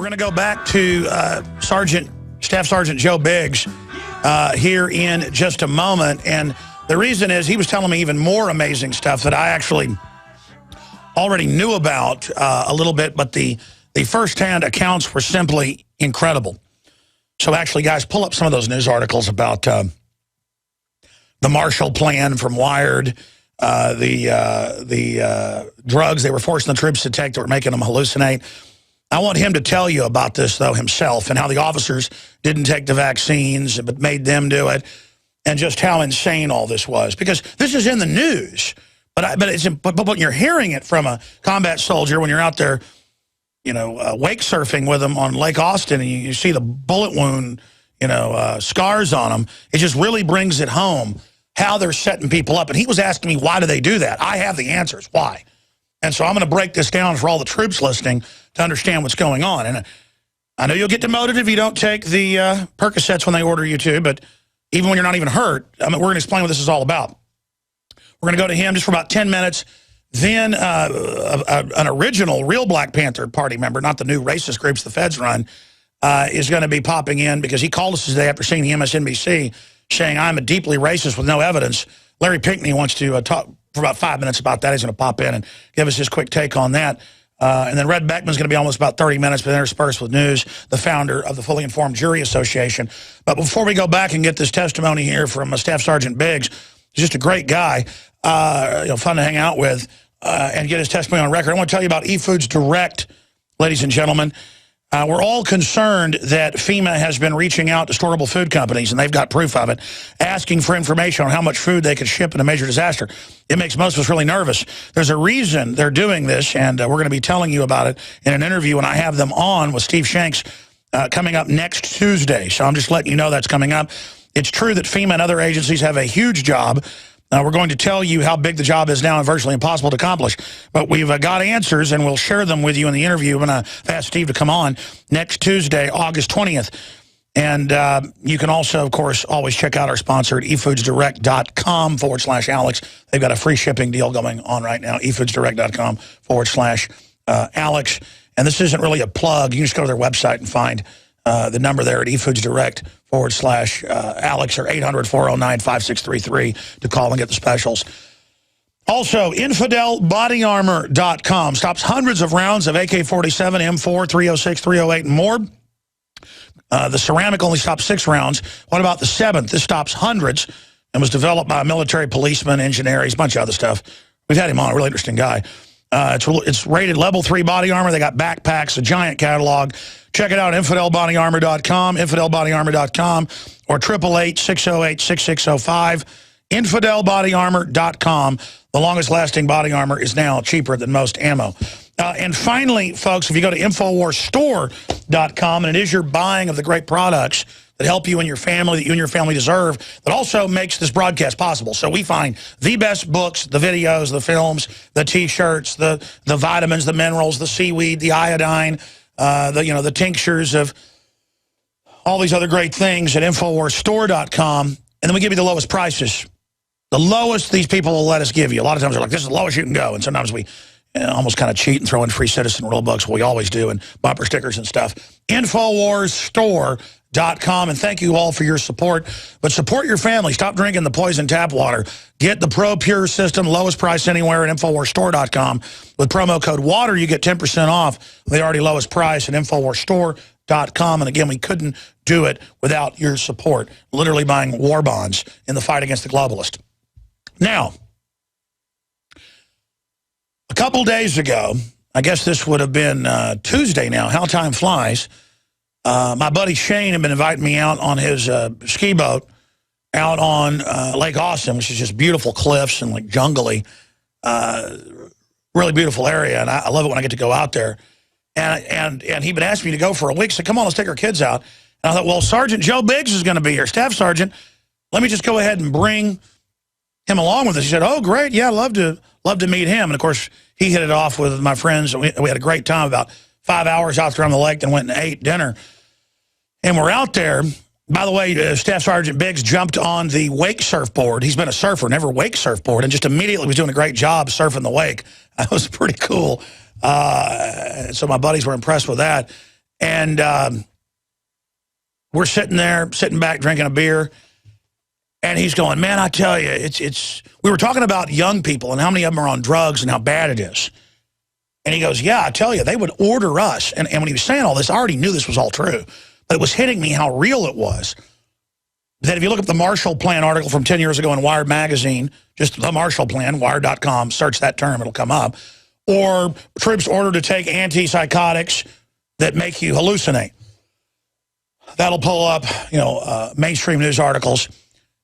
going to go back to Staff Sergeant Joe Biggs here in just a moment. And the reason is he was telling me even more amazing stuff that I actually already knew about a little bit, but the firsthand accounts were simply incredible. So actually, guys, pull up some of those news articles about the Marshall Plan from Wired, the drugs they were forcing the troops to take that were making them hallucinate. I want him to tell you about this, though, himself, and how the officers didn't take the vaccines but made them do it, and just how insane all this was. Because this is in the news, but when you're hearing it from a combat soldier, when you're out there, you know, wake surfing with them on Lake Austin, and you see the bullet wound, you know, scars on them, it just really brings it home how they're setting people up. And he was asking me, why do they do that? I have the answers. Why? And so I'm going to break this down for all the troops listening to understand what's going on. And I know you'll get demoted if you don't take the Percocets when they order you to, but even when you're not even hurt, I mean, we're going to explain what this is all about. We're going to go to him just for about 10 minutes. Then an original, real Black Panther Party member, not the new racist groups the feds run, is going to be popping in because he called us today after seeing the MSNBC saying, I'm a deeply racist with no evidence. Larry Pinckney wants to talk for about 5 minutes about that. He's going to pop in and give us his quick take on that. And then Red Beckman's going to be almost about 30 minutes, but interspersed with news, the founder of the Fully Informed Jury Association. But before we go back and get this testimony here from Staff Sergeant Biggs, he's just a great guy, you know, fun to hang out with, and get his testimony on record. I want to tell you about eFoods Direct, ladies and gentlemen. We're all concerned that FEMA has been reaching out to storable food companies, and they've got proof of it, asking for information on how much food they could ship in a major disaster. It makes most of us really nervous. There's a reason they're doing this, and we're going to be telling you about it in an interview when I have them on with Steve Shanks coming up next Tuesday. So I'm just letting you know that's coming up. It's true that FEMA and other agencies have a huge job. We're going to tell you how big the job is now and virtually impossible to accomplish. But we've got answers, and we'll share them with you in the interview when I ask Steve to come on next Tuesday, August 20th. And you can also, of course, always check out our sponsor at efoodsdirect.com/Alex. They've got a free shipping deal going on right now, efoodsdirect.com/Alex. And this isn't really a plug. You can just go to their website and find the number there at efoodsdirect/Alex or 800-409-5633 to call and get the specials. Also, InfidelBodyArmor.com stops hundreds of rounds of AK-47, M4, 306, 308, and more. The ceramic only stops 6 rounds. What about the 7th? This stops hundreds and was developed by a military policeman, engineer. He's a bunch of other stuff. We've had him on, a really interesting guy. It's rated level 3 body armor. They got backpacks, a giant catalog. Check it out at InfidelBodyArmor.com, InfidelBodyArmor.com, or 888-608-6605. InfidelBodyArmor.com. The longest-lasting body armor is now cheaper than most ammo. And finally, folks, if you go to InfoWarsStore.com, and it is your buying of the great products that help you and your family, that you and your family deserve, that also makes this broadcast possible. So we find the best books, the videos, the films, the T-shirts, the vitamins, the minerals, the seaweed, the iodine, the tinctures of all these other great things at InfoWarsStore.com. And then we give you the lowest prices. The lowest these people will let us give you. A lot of times they're like, this is the lowest you can go. And sometimes we almost kind of cheat and throw in free citizen rule books. Well, we always do, and bumper stickers and stuff. InfoWarsStore.com. And thank you all for your support. But support your family. Stop drinking the poison tap water. Get the Pro Pure system, lowest price anywhere at InfoWarsStore.com. With promo code WATER, you get 10% off the already lowest price at InfoWarsStore.com. And again, we couldn't do it without your support. Literally buying war bonds in the fight against the globalist. Now, a couple days ago, I guess this would have been Tuesday now, how time flies, my buddy Shane had been inviting me out on his ski boat out on Lake Austin, which is just beautiful cliffs and like jungly, really beautiful area, and I love it when I get to go out there. And he'd been asking me to go for a week, so come on, let's take our kids out. And I thought, well, Sergeant Joe Biggs is going to be here, Staff Sergeant. Let me just go ahead and bring him along with us. He said, oh, great, yeah, love to meet him. And, of course, he hit it off with my friends. We had a great time, about 5 hours out there on the lake, then went and ate dinner. And we're out there. By the way, Staff Sergeant Biggs jumped on the wake surfboard. He's been a surfer, never wake surfboard, and just immediately was doing a great job surfing the wake. That was pretty cool. So my buddies were impressed with that. And we're sitting back, drinking a beer. And he's going, man, I tell you, we were talking about young people and how many of them are on drugs and how bad it is. And he goes, yeah, I tell you, they would order us. And when he was saying all this, I already knew this was all true. But it was hitting me how real it was. That if you look up the Marshall Plan article from 10 years ago in Wired magazine, just the Marshall Plan, wired.com, search that term, it'll come up. Or troops ordered to take antipsychotics that make you hallucinate. That'll pull up, mainstream news articles.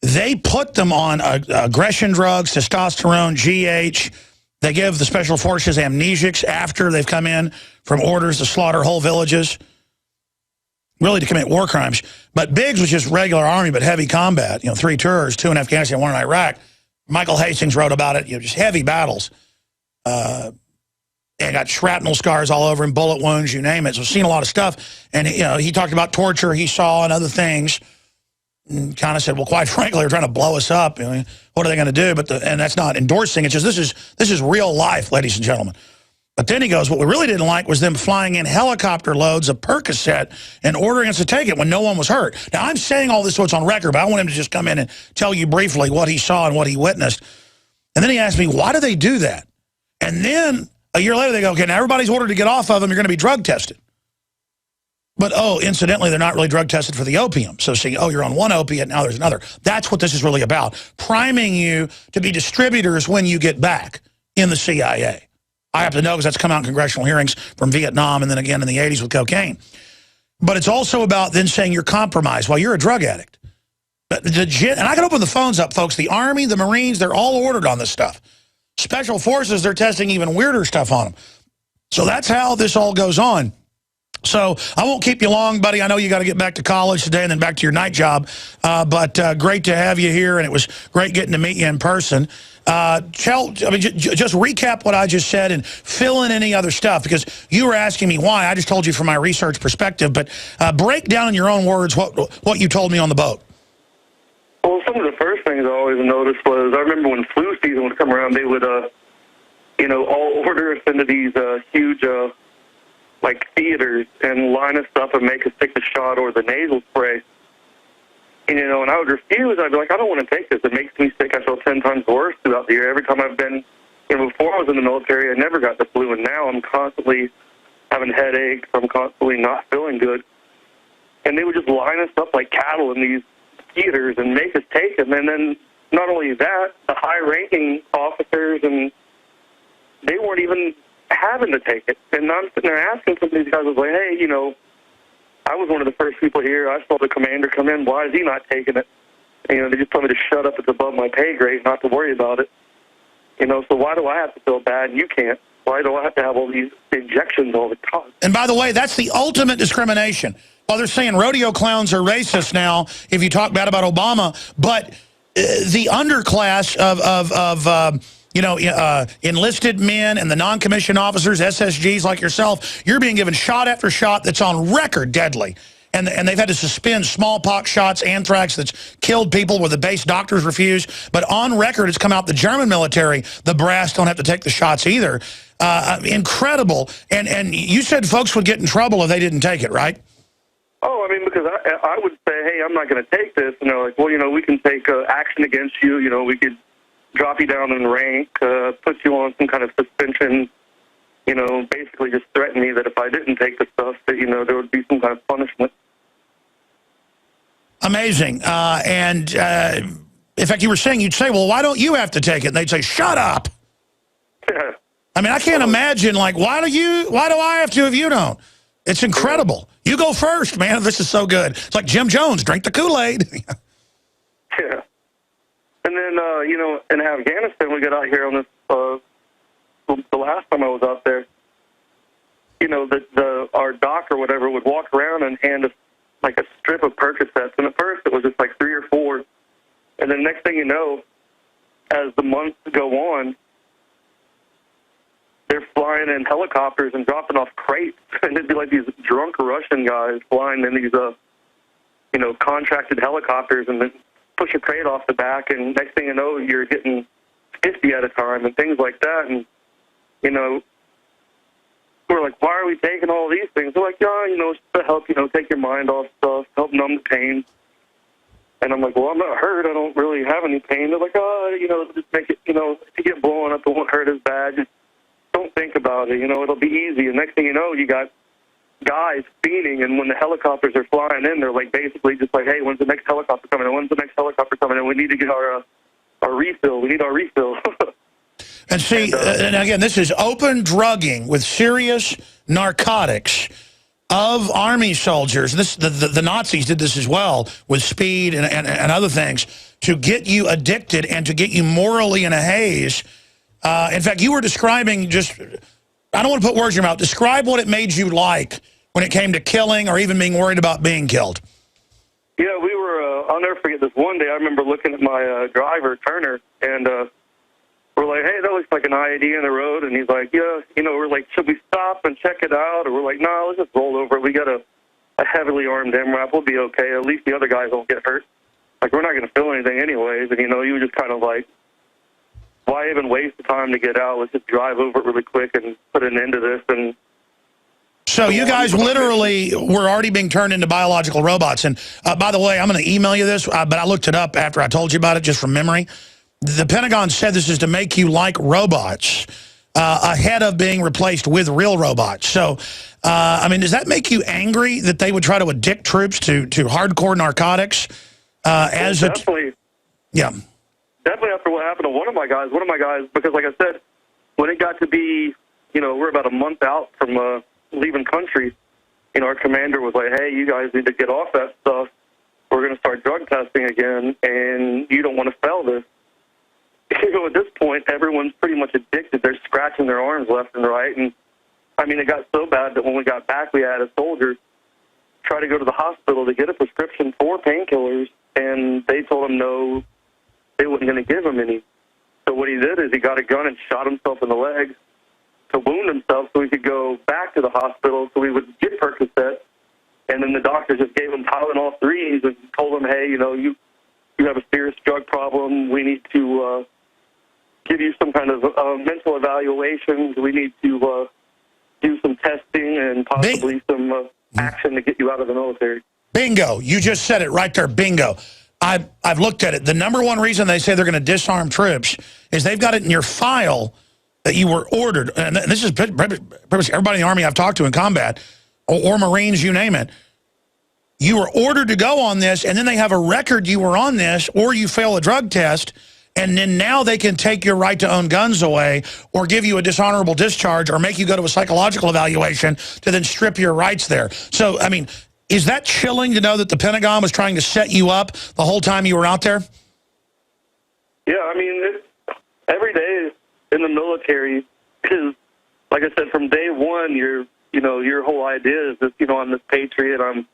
They put them on aggression drugs, testosterone, GH. They give the special forces amnesics after they've come in from orders to slaughter whole villages, really to commit war crimes. But Biggs was just regular Army, but heavy combat. 3 tours, 2 in Afghanistan, 1 in Iraq. Michael Hastings wrote about it, just heavy battles. And got shrapnel scars all over him, bullet wounds, you name it. So seen a lot of stuff. And, he talked about torture he saw and other things. And kind of said, well, quite frankly, they're trying to blow us up. What are they going to do? And that's not endorsing. It's just this is real life, ladies and gentlemen. But then he goes, what we really didn't like was them flying in helicopter loads of Percocet and ordering us to take it when no one was hurt. Now, I'm saying all this so it's on record, but I want him to just come in and tell you briefly what he saw and what he witnessed. And then he asked me, why do they do that? And then a year later, they go, okay, now everybody's ordered to get off of them. You're going to be drug tested. But, incidentally, they're not really drug tested for the opium. So see, you're on one opiate, now there's another. That's what this is really about, priming you to be distributors when you get back in the CIA. I have to know because that's come out in congressional hearings from Vietnam and then again in the 80s with cocaine. But it's also about then saying you're compromised. Well, you're a drug addict. And I can open the phones up, folks. The Army, the Marines, they're all ordered on this stuff. Special Forces, they're testing even weirder stuff on them. So that's how this all goes on. So I won't keep you long, buddy. I know you got to get back to college today and then back to your night job. But great to have you here, and it was great getting to meet you in person. Just recap what I just said and fill in any other stuff, because you were asking me why. I just told you from my research perspective, but break down in your own words what you told me on the boat. Well, some of the first things I always noticed was, I remember when flu season would come around, they would, all order us into these huge, theaters and line us up and make us take the shot or the nasal spray. And I would refuse. I'd be like, I don't want to take this. It makes me sick. I feel 10 times worse throughout the year. Every time I've been, before I was in the military, I never got the flu, and now I'm constantly having headaches. I'm constantly not feeling good. And they would just line us up like cattle in these theaters and make us take them. And then not only that, the high-ranking officers, and they weren't even having to take it. And I'm sitting there asking some of these guys, I was like, hey, I was one of the first people here. I saw the commander come in. Why is he not taking it? And, they just told me to shut up. It's above my pay grade, not to worry about it. So why do I have to feel bad and you can't? Why do I have to have all these injections all the time? And by the way, that's the ultimate discrimination. Well, they're saying rodeo clowns are racist now if you talk bad about Obama, but the underclass of enlisted men and the non-commissioned officers, SSGs like yourself, you're being given shot after shot that's on record deadly. And they've had to suspend smallpox shots, anthrax that's killed people where the base doctors refuse. But on record, it's come out the German military, the brass don't have to take the shots either. Incredible. And you said folks would get in trouble if they didn't take it, right? Oh, because I would say, hey, I'm not going to take this. And they're like, well, we can take action against you. We could drop you down in rank, put you on some kind of suspension, basically just threaten me that if I didn't take the stuff that, there would be some kind of punishment. Amazing. In fact, you were saying, you'd say, well, why don't you have to take it? And they'd say, shut up. Yeah. I can't imagine, why do I have to if you don't? It's incredible. You go first, man. This is so good. It's like Jim Jones, drink the Kool-Aid. Yeah. And then, in Afghanistan, we got out here on this, the last time I was out there, our doc or whatever would walk around and hand us like a strip of Percocets. And at first it was just like 3 or 4. And then next thing you know, as the months go on, they're flying in helicopters and dropping off crates. And it'd be like these drunk Russian guys flying in these, contracted helicopters and then push a crate off the back. And next thing you know, you're getting 50 at a time and things like that. And, we're like, why are we taking all these things? They're like, yeah, it's to help, take your mind off stuff, help numb the pain. And I'm like, well, I'm not hurt. I don't really have any pain. They're like, oh, just make it, if you get blown up, it won't hurt as bad. Just don't think about it. It'll be easy. And next thing you know, you got guys fiending, and when the helicopters are flying in, they're like basically just like, hey, when's the next helicopter coming in? When's the next helicopter coming in? We need to get our refill. We need our refill. And see, and again, this is open drugging with serious narcotics of Army soldiers. The Nazis did this as well with speed and other things to get you addicted and to get you morally in a haze. In fact, you were describing just, I don't want to put words in your mouth, describe what it made you like when it came to killing or even being worried about being killed. Yeah, we were, I'll never forget this one day. I remember looking at my driver, Turner, and we're like, hey, that looks like an IED in the road. And he's like, yeah, we're like, should we stop and check it out? Or we're like, no, let's just roll over. We got a heavily armed MRAP. We'll be okay. At least the other guys won't get hurt. Like, we're not going to feel anything anyways. And, you were just kind of like, why even waste the time to get out? Let's just drive over it really quick and put an end to this. And so you guys literally were already being turned into biological robots. And by the way, I'm going to email you this, but I looked it up after I told you about it just from memory. The Pentagon said this is to make you like robots ahead of being replaced with real robots. So, I mean, does that make you angry that they would try to addict troops to hardcore narcotics? Definitely. Yeah. Definitely after what happened to one of my guys, because like I said, when it got to be, we're about a month out from leaving country, our commander was like, hey, you guys need to get off that stuff. We're going to start drug testing again, and you don't want to fail this. At this point, everyone's pretty much addicted. They're scratching their arms left and right. And, I mean, it got so bad that when we got back, we had a soldier try to go to the hospital to get a prescription for painkillers, and they told him no, they wasn't going to give him any. So what he did is he got a gun and shot himself in the leg to wound himself so he could go back to the hospital so he would get Percocet. And then the doctor just gave him Tylenol 3s and told him, hey, you have a serious drug problem. We need to give you some kind of mental evaluation. We need to do some testing and possibly some action to get you out of the military. Bingo. You just said it right there. Bingo. I've looked at it. The number one reason they say they're going to disarm troops is they've got it in your file that you were ordered. And this is pretty much everybody in the Army I've talked to in combat, or Marines, you name it. You were ordered to go on this, and then they have a record you were on this, or you fail a drug test, and then now they can take your right to own guns away or give you a dishonorable discharge or make you go to a psychological evaluation to then strip your rights there. So, I mean, is that chilling to know that the Pentagon was trying to set you up the whole time you were out there? Yeah, I mean, every day in the military is, like I said, from day one, your whole idea is that, I'm this patriot, I'm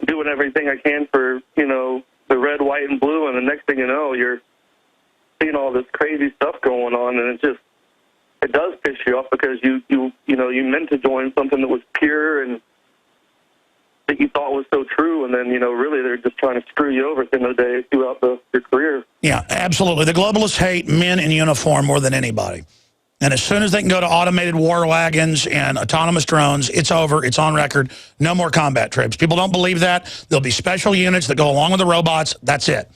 doing everything I can for, the red, white, and blue, and the next thing you know, you're seeing all this crazy stuff going on, and it does piss you off because you meant to join something that was pure and that you thought was so true, and then, really they're just trying to screw you over at the end of the day throughout your career. Yeah, absolutely. The globalists hate men in uniform more than anybody. And as soon as they can go to automated war wagons and autonomous drones, it's over. It's on record. No more combat troops. People don't believe that. There'll be special units that go along with the robots. That's it.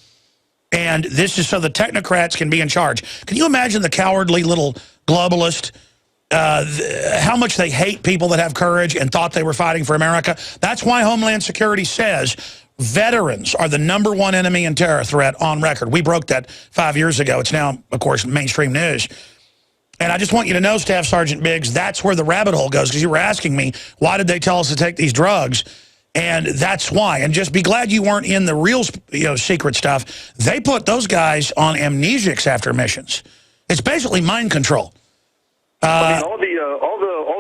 And this is so the technocrats can be in charge. Can you imagine the cowardly little globalist, how much they hate people that have courage and thought they were fighting for America? That's why Homeland Security says veterans are the #1 enemy and terror threat on record. We broke that 5 years ago. It's now, of course, mainstream news. And I just want you to know, Staff Sergeant Biggs, that's where the rabbit hole goes, because you were asking me, why did they tell us to take these drugs? And that's why. And just be glad you weren't in the real secret stuff. They put those guys on amnesics after missions. It's basically mind control. I mean, all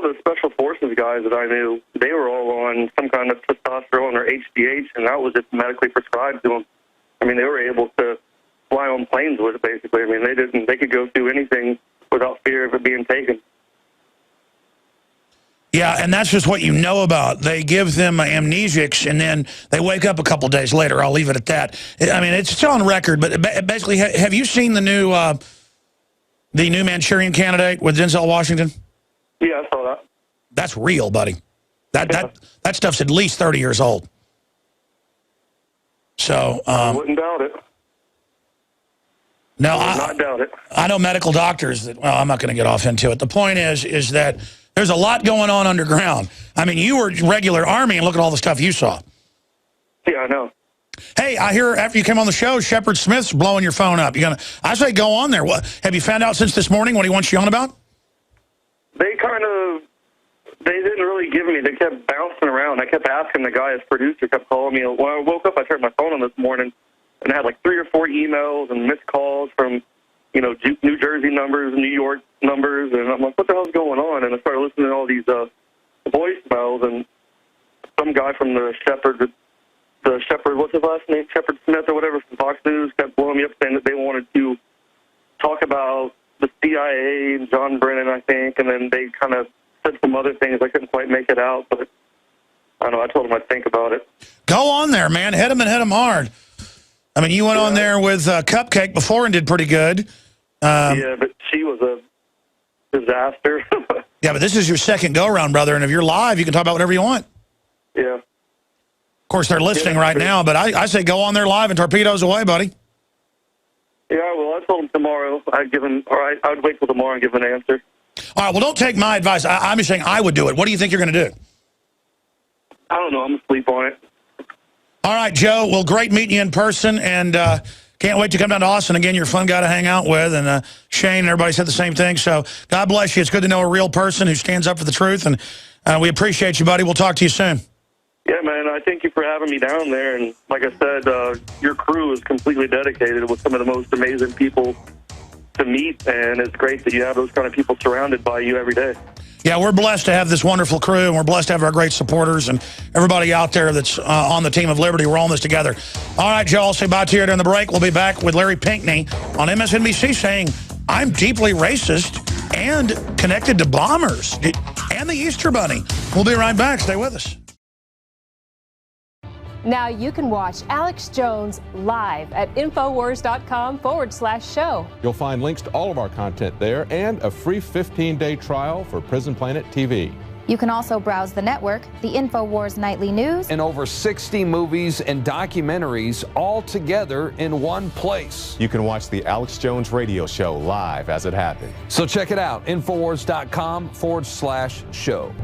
the special forces guys that I knew, they were all on some kind of testosterone or HGH, and that was just medically prescribed to them. I mean, they were able to fly on planes with it, basically. I mean, they could go through anything without fear of it being taken. Yeah, and that's just what you know about. They give them amnesics, and then they wake up a couple days later. I'll leave it at that. I mean, it's still on record, but basically, have you seen the new Manchurian Candidate with Denzel Washington? Yeah, I saw that. That's real, buddy. That stuff's at least 30 years old. So I wouldn't doubt it. No, I would not doubt it. I know medical doctors that, well, I'm not going to get off into it. The point is that there's a lot going on underground. I mean, you were regular Army, and look at all the stuff you saw. Yeah, I know. Hey, I hear after you came on the show, Shepard Smith's blowing your phone up. I say go on there. What have you found out since this morning what he wants you on about? They didn't really give me. They kept bouncing around. I kept asking the guy, his producer, kept calling me. When I woke up, I turned my phone on this morning, and I had like 3 or 4 emails and missed calls from, New Jersey numbers, New York numbers, and I'm like, what the hell's going on? And I started listening to all these voicemails, and some guy from the Shepard, what's his last name, Shepard Smith or whatever, from Fox News, kept blowing me up saying that they wanted to talk about the CIA and John Brennan, I think, and then they kind of said some other things. I couldn't quite make it out, but I don't know. I told him I'd think about it. Go on there, man. Hit him and hit him hard. I mean, you went on there with Cupcake before and did pretty good. Yeah, but she was a disaster. Yeah, but this is your second go-around, brother, and if you're live, you can talk about whatever you want. Yeah. Of course, they're listening right now, but I say go on there live and torpedoes away, buddy. Yeah, well, I told him tomorrow. I'd wait till tomorrow and give an answer. All right, well, don't take my advice. I'm just saying I would do it. What do you think you're going to do? I don't know. I'm going to sleep on it. All right, Joe. Well, great meeting you in person, and can't wait to come down to Austin again. You're a fun guy to hang out with, and Shane and everybody said the same thing. So God bless you. It's good to know a real person who stands up for the truth, and we appreciate you, buddy. We'll talk to you soon. Yeah, man, I thank you for having me down there. And like I said, your crew is completely dedicated with some of the most amazing people to meet, and it's great that you have those kind of people surrounded by you every day. Yeah, we're blessed to have this wonderful crew, and we're blessed to have our great supporters and everybody out there that's on the team of Liberty. We're all in this together. All right, Joe, I'll say bye to you during the break. We'll be back with Larry Pinckney on MSNBC saying, I'm deeply racist and connected to bombers and the Easter Bunny. We'll be right back. Stay with us. Now you can watch Alex Jones live at Infowars.com/show. You'll find links to all of our content there and a free 15-day trial for Prison Planet TV. You can also browse the network, the InfoWars Nightly News, and over 60 movies and documentaries all together in one place. You can watch the Alex Jones radio show live as it happened. So check it out, Infowars.com/show.